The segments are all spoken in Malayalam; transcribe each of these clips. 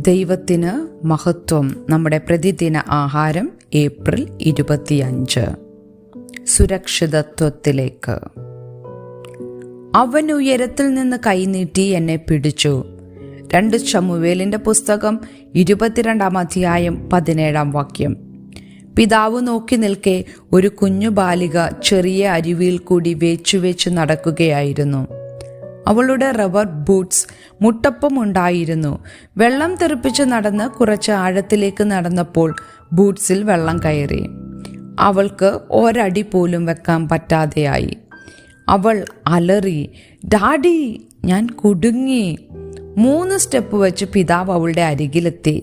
ദൈവത്തിന് മഹത്വം. നമ്മുടെ പ്രതിദിന ആഹാരം ഏപ്രിൽ 25. സുരക്ഷിതത്വത്തിലേക്ക്. അവൻ ഉയരത്തിൽ നിന്ന് കൈനീട്ടി എന്നെ പിടിച്ചു. 2 ശമൂവേലിന്റെ പുസ്തകം 22 അധ്യായം 17 പിതാവ് നോക്കി നിൽക്കെ ഒരു കുഞ്ഞു ബാലിക ചെറിയ അരുവിയിൽ കൂടി വേച്ചു നടക്കുകയായിരുന്നു. അവളുടെ റബ്ബർ ബൂട്ട്സ് മുട്ടപ്പം ഉണ്ടായിരുന്നു. വെള്ളം തെറിപ്പിച്ച് നടന്ന് കുറച്ച് ആഴത്തിലേക്ക് നടന്നപ്പോൾ ബൂട്ട്സിൽ വെള്ളം കയറി. അവൾക്ക് ഒരടി പോലും വെക്കാൻ പറ്റാതെയായി. അവൾ അലറി, "ഡാഡി, ഞാൻ കുടുങ്ങി!" 3 സ്റ്റെപ്പ് വെച്ച് പിതാവ് അവളുടെ അരികിലെത്തി.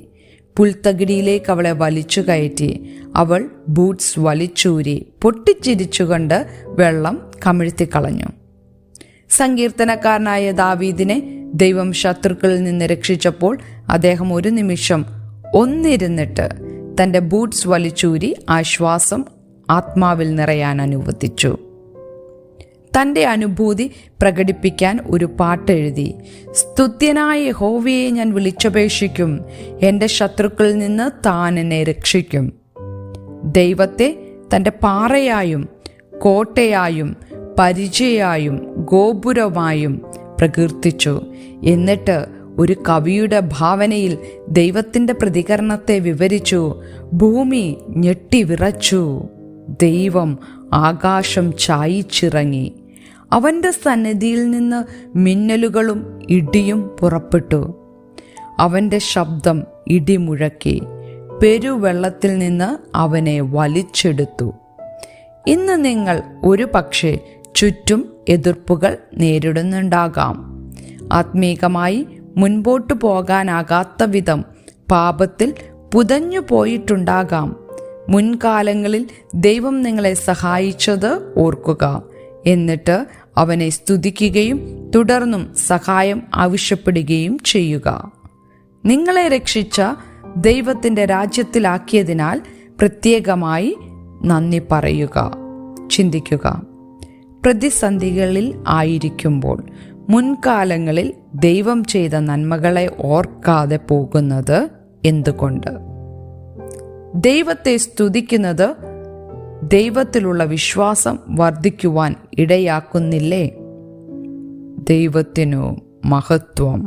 പുൽത്തകിടിയിലേക്ക് അവളെ വലിച്ചു കയറ്റി. അവൾ ബൂട്ട്സ് വലിച്ചൂരി പൊട്ടിച്ചിരിച്ചുകൊണ്ട് വെള്ളം കമിഴ്ത്തിക്കളഞ്ഞു. സങ്കീർത്തനക്കാരനായ ദാവീദിനെ ദൈവം ശത്രുക്കളിൽ നിന്ന് രക്ഷിച്ചപ്പോൾ അദ്ദേഹം ഒരു നിമിഷം ഒന്നിരുന്നിട്ട് തൻ്റെ ബൂട്ട്സ് വലിച്ചൂരി ആശ്വാസം ആത്മാവിൽ നിറയാൻ അനുവദിച്ചു. തൻ്റെ അനുഭൂതി പ്രകടിപ്പിക്കാൻ ഒരു പാട്ടെഴുതി. "സ്തുത്യനായ യഹോവയെ ഞാൻ വിളിച്ചപേക്ഷിക്കും, എൻ്റെ ശത്രുക്കളിൽ നിന്ന് താൻ എന്നെ രക്ഷിക്കും." ദൈവത്തെ തൻ്റെ പാറയായും കോട്ടയായും പരിചയായും ഗോപുരമായും പ്രകീർത്തിച്ചു. എന്നിട്ട് ഒരു കവിയുടെ ഭാവനയിൽ ദൈവത്തിൻ്റെ പ്രതികരണത്തെ വിവരിച്ചു. ഭൂമി ഞെട്ടിവിറച്ചു. ദൈവം ആകാശം ചായിച്ചിറങ്ങി. അവൻ്റെ സന്നിധിയിൽ നിന്ന് മിന്നലുകളും ഇടിയും പുറപ്പെട്ടു. അവൻ്റെ ശബ്ദം ഇടിമുഴക്കി. പെരുവെള്ളത്തിൽ നിന്ന് അവനെ വലിച്ചെടുത്തു. ഇന്ന് നിങ്ങൾ ഒരു പക്ഷേ ചുറ്റും എതിർപ്പുകൾ നേരിടുന്നുണ്ടാകാം. ആത്മീകമായി മുൻപോട്ടു പോകാനാകാത്ത വിധം പാപത്തിൽ പുതഞ്ഞു പോയിട്ടുണ്ടാകാം. മുൻകാലങ്ങളിൽ ദൈവം നിങ്ങളെ സഹായിച്ചത് ഓർക്കുക. എന്നിട്ട് അവനെ സ്തുതിക്കുകയും തുടർന്നും സഹായം ആവശ്യപ്പെടുകയും ചെയ്യുക. നിങ്ങളെ രക്ഷിച്ച ദൈവത്തിൻ്റെ രാജ്യത്തിലാക്കിയതിനാൽ പ്രത്യേകമായി നന്ദി പറയുക. ചിന്തിക്കുക, പ്രതിസന്ധികളിൽ ആയിരിക്കുമ്പോൾ മുൻകാലങ്ങളിൽ ദൈവം ചെയ്ത നന്മകളെ ഓർക്കാതെ പോകുന്നത് എന്തുകൊണ്ട്? ദൈവത്തെ സ്തുതിക്കുന്നത് ദൈവത്തിലുള്ള വിശ്വാസം വർദ്ധിക്കുവാൻ ഇടയാക്കുന്നില്ലേ? ദൈവത്തിനു മഹത്വം.